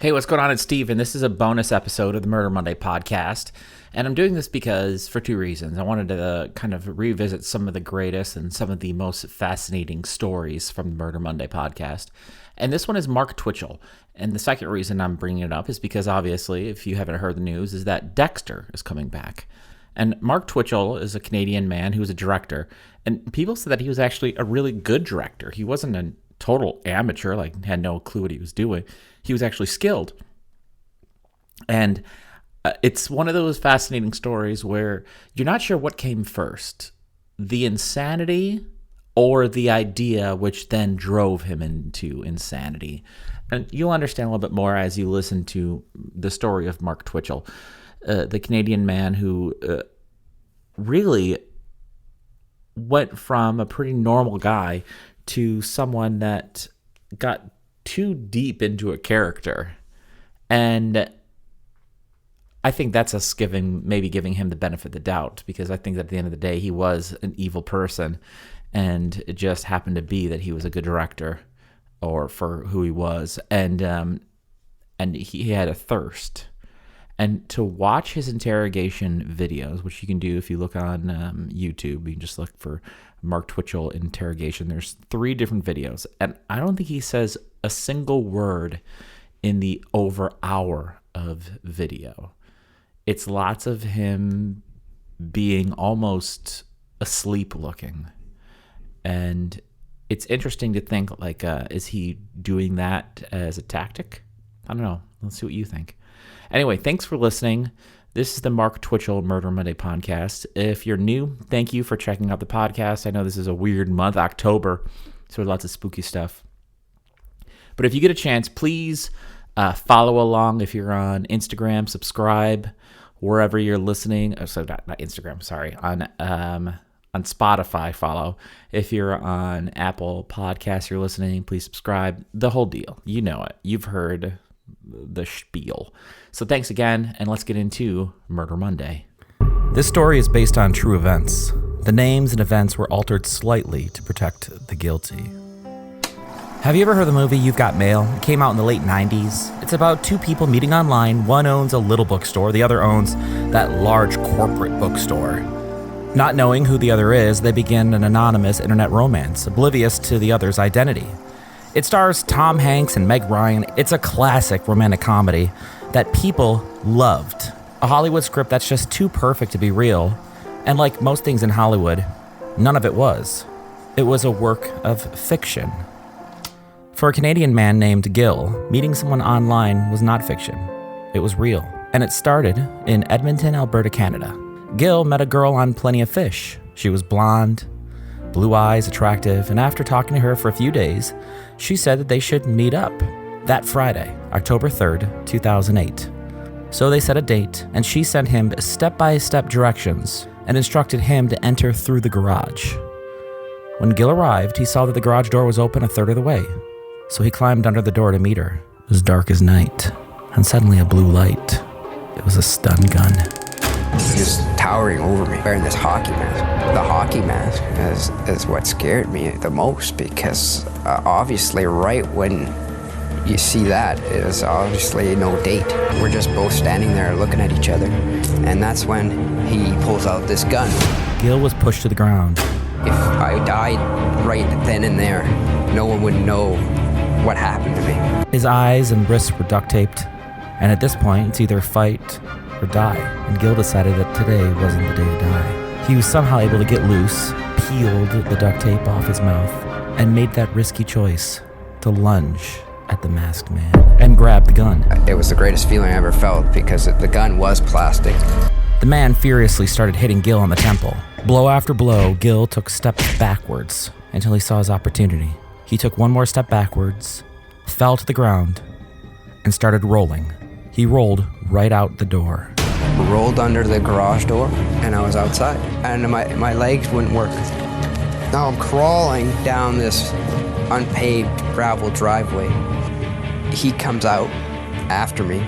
Hey, what's going on? It's Steve, and this is a bonus episode of the Murder Monday podcast. And I'm doing this because for two reasons. I wanted to kind of revisit some of the greatest and some of the most fascinating stories from the Murder Monday podcast. And this one is Mark Twitchell. And the second reason I'm bringing it up is because obviously, if you haven't heard the news, is that Dexter is coming back. And Mark Twitchell is a Canadian man who was a director. And people said that he was actually a really good director. He wasn't a total amateur, like had no clue what he was doing. He was actually skilled. And it's one of those fascinating stories where you're not sure what came first, the insanity or the idea which then drove him into insanity. And you'll understand a little bit more as you listen to the story of Mark Twitchell, the Canadian man who really went from a pretty normal guy to someone that got too deep into a character. And I think that's us maybe giving him the benefit of the doubt, because I think that at the end of the day, he was an evil person, and it just happened to be that he was a good director, or for who he was. And he had a thirst. And to watch his interrogation videos, which you can do if you look on YouTube, you can just look for Mark Twitchell interrogation. There's 3 different videos, and I don't think he says a single word in the over hour of video. It's lots of him being almost asleep looking. And it's interesting to think, like, is he doing that as a tactic? I don't know. Let's see what you think. Anyway, thanks for listening. This is the Mark Twitchell Murder Monday podcast. If you're new, thank you for checking out the podcast. I know this is a weird month, October, so there's lots of spooky stuff. But if you get a chance, please follow along. If you're on Instagram, subscribe wherever you're listening. Oh, so not Instagram, sorry. On Spotify, follow. If you're on Apple Podcasts, you're listening, please subscribe. The whole deal. You know it. You've heard the spiel. So thanks again, and let's get into Murder Monday. This story is based on true events. The names and events were altered slightly to protect the guilty. Have you ever heard the movie You've Got Mail? It came out in the late 90s. It's about 2 people meeting online. One owns a little bookstore, the other owns that large corporate bookstore. Not knowing who the other is, they begin an anonymous internet romance, oblivious to the other's identity. It stars Tom Hanks and Meg Ryan. It's a classic romantic comedy that people loved. A Hollywood script that's just too perfect to be real. And like most things in Hollywood, none of it was. It was a work of fiction. For a Canadian man named Gil, meeting someone online was not fiction. It was real. And it started in Edmonton, Alberta, Canada. Gil met a girl on Plenty of Fish. She was blonde, blue eyes, attractive, and after talking to her for a few days, she said that they should meet up that Friday, October 3rd, 2008. So they set a date, and she sent him step-by-step directions and instructed him to enter through the garage. When Gil arrived, he saw that the garage door was open a third of the way, so he climbed under the door to meet her. It was dark as night, and suddenly a blue light. It was a stun gun. He was towering over me, wearing this hockey mask. The hockey mask is what scared me the most, because obviously right when you see that, it is obviously no date. We're just both standing there looking at each other, and that's when he pulls out this gun. Gil was pushed to the ground. If I died right then and there, no one would know what happened to me. His eyes and wrists were duct taped, and at this point, it's either fight or die, and Gil decided that today wasn't the day to die. He was somehow able to get loose, peeled the duct tape off his mouth, and made that risky choice to lunge at the masked man and grab the gun. It was the greatest feeling I ever felt, because the gun was plastic. The man furiously started hitting Gil on the temple. Blow after blow, Gil took steps backwards until he saw his opportunity. He took one more step backwards, fell to the ground, and started rolling. He rolled right out the door. Rolled under the garage door, and I was outside, and my legs wouldn't work. Now I'm crawling down this unpaved gravel driveway. He comes out after me,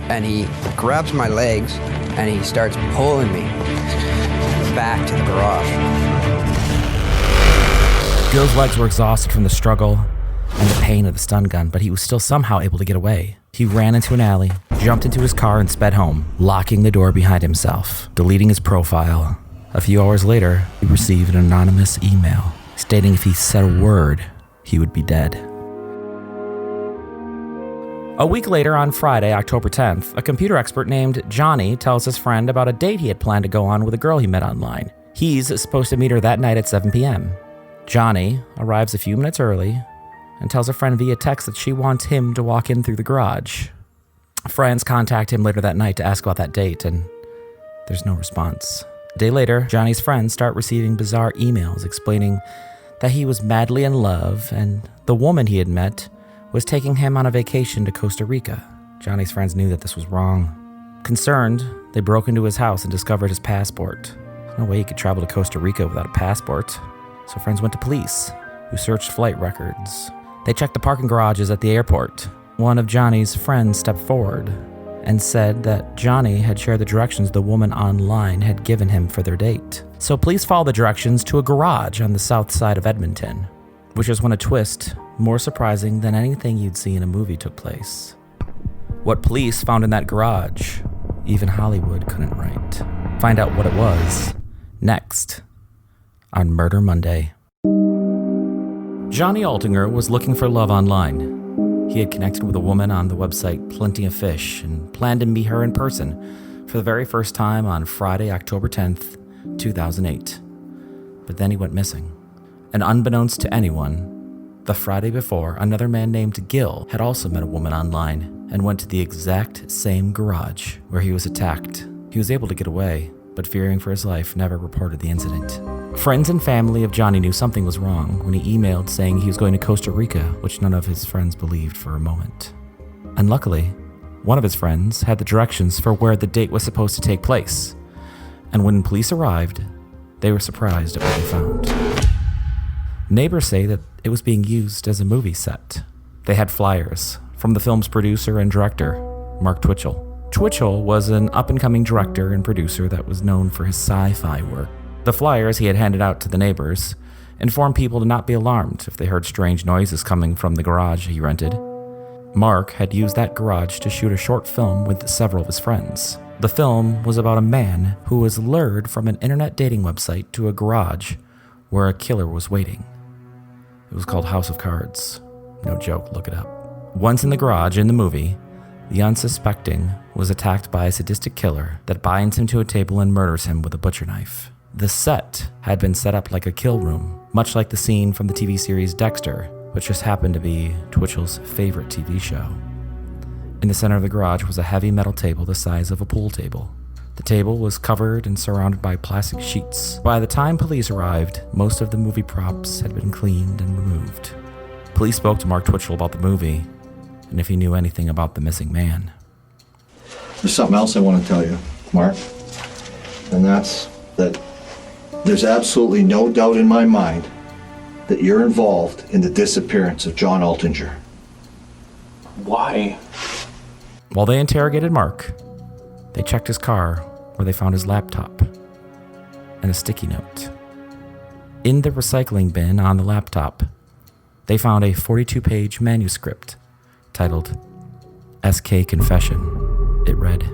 and he grabs my legs, and he starts pulling me back to the garage. Gil's legs were exhausted from the struggle, and the pain of the stun gun, but he was still somehow able to get away. He ran into an alley, jumped into his car, and sped home, locking the door behind himself, deleting his profile. A few hours later, he received an anonymous email stating if he said a word, he would be dead. A week later, on Friday, October 10th, a computer expert named Johnny tells his friend about a date he had planned to go on with a girl he met online. He's supposed to meet her that night at 7 p.m. Johnny arrives a few minutes early and tells a friend via text that she wants him to walk in through the garage. Friends contact him later that night to ask about that date, and there's no response. A day later, Johnny's friends start receiving bizarre emails explaining that he was madly in love and the woman he had met was taking him on a vacation to Costa Rica. Johnny's friends knew that this was wrong. Concerned, they broke into his house and discovered his passport. There's no way he could travel to Costa Rica without a passport. So friends went to police, who searched flight records. They checked the parking garages at the airport. One of Johnny's friends stepped forward and said that Johnny had shared the directions the woman online had given him for their date. So police followed the directions to a garage on the south side of Edmonton, which is when a twist more surprising than anything you'd see in a movie took place. What police found in that garage, even Hollywood couldn't write. Find out what it was next on Murder Monday. Johnny Altinger was looking for love online. He had connected with a woman on the website Plenty of Fish and planned to meet her in person for the very first time on Friday, October 10th, 2008. But then he went missing. And unbeknownst to anyone, the Friday before, another man named Gil had also met a woman online and went to the exact same garage where he was attacked. He was able to get away, but fearing for his life, never reported the incident. Friends and family of Johnny knew something was wrong when he emailed saying he was going to Costa Rica, which none of his friends believed for a moment. And luckily, one of his friends had the directions for where the date was supposed to take place. And when police arrived, they were surprised at what they found. Neighbors say that it was being used as a movie set. They had flyers from the film's producer and director, Mark Twitchell. Twitchell was an up-and-coming director and producer that was known for his sci-fi work. The flyers he had handed out to the neighbors informed people to not be alarmed if they heard strange noises coming from the garage he rented. Mark had used that garage to shoot a short film with several of his friends. The film was about a man who was lured from an internet dating website to a garage where a killer was waiting. It was called House of Cards. No joke, look it up. Once in the garage in the movie, the unsuspecting was attacked by a sadistic killer that binds him to a table and murders him with a butcher knife. The set had been set up like a kill room, much like the scene from the TV series Dexter, which just happened to be Twitchell's favorite TV show. In the center of the garage was a heavy metal table the size of a pool table. The table was covered and surrounded by plastic sheets. By the time police arrived, most of the movie props had been cleaned and removed. Police spoke to Mark Twitchell about the movie and if he knew anything about the missing man. There's something else I want to tell you, Mark, and that's that there's absolutely no doubt in my mind that you're involved in the disappearance of John Altinger. Why? While they interrogated Mark, they checked his car where they found his laptop and a sticky note. In the recycling bin on the laptop, they found a 42-page manuscript titled SK Confession. It read,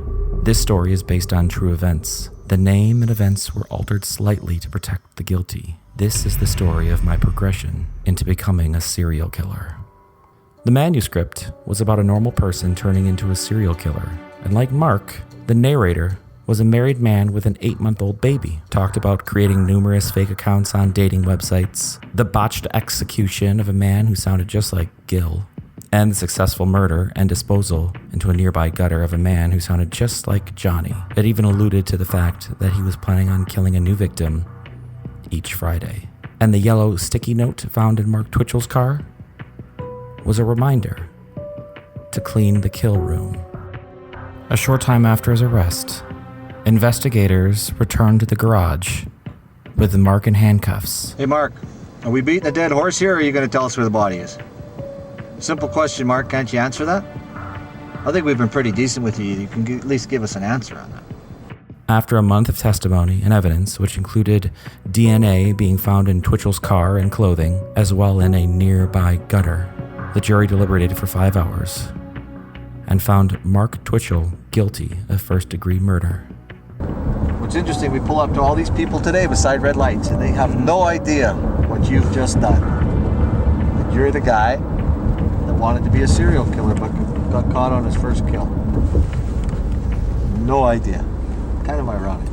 "This story is based on true events. The name and events were altered slightly to protect the guilty. This is the story of my progression into becoming a serial killer." The manuscript was about a normal person turning into a serial killer, and like Mark, the narrator was a married man with an 8-month-old baby. Talked about creating numerous fake accounts on dating websites, the botched execution of a man who sounded just like Gil, and the successful murder and disposal into a nearby gutter of a man who sounded just like Johnny. It even alluded to the fact that he was planning on killing a new victim each Friday. And the yellow sticky note found in Mark Twitchell's car was a reminder to clean the kill room. A short time after his arrest, investigators returned to the garage with Mark in handcuffs. Hey, Mark, are we beating a dead horse here, or are you going to tell us where the body is? Simple question, Mark. Can't you answer that? I think we've been pretty decent with you. You can at least give us an answer on that. After a month of testimony and evidence, which included DNA being found in Twitchell's car and clothing, as well in a nearby gutter, The jury deliberated for 5 hours and found Mark Twitchell guilty of first-degree murder. What's interesting, we pull up to all these people today beside red lights, and they have no idea what you've just done. That you're the guy that wanted to be a serial killer but got caught on his first kill. No idea. Kind of ironic.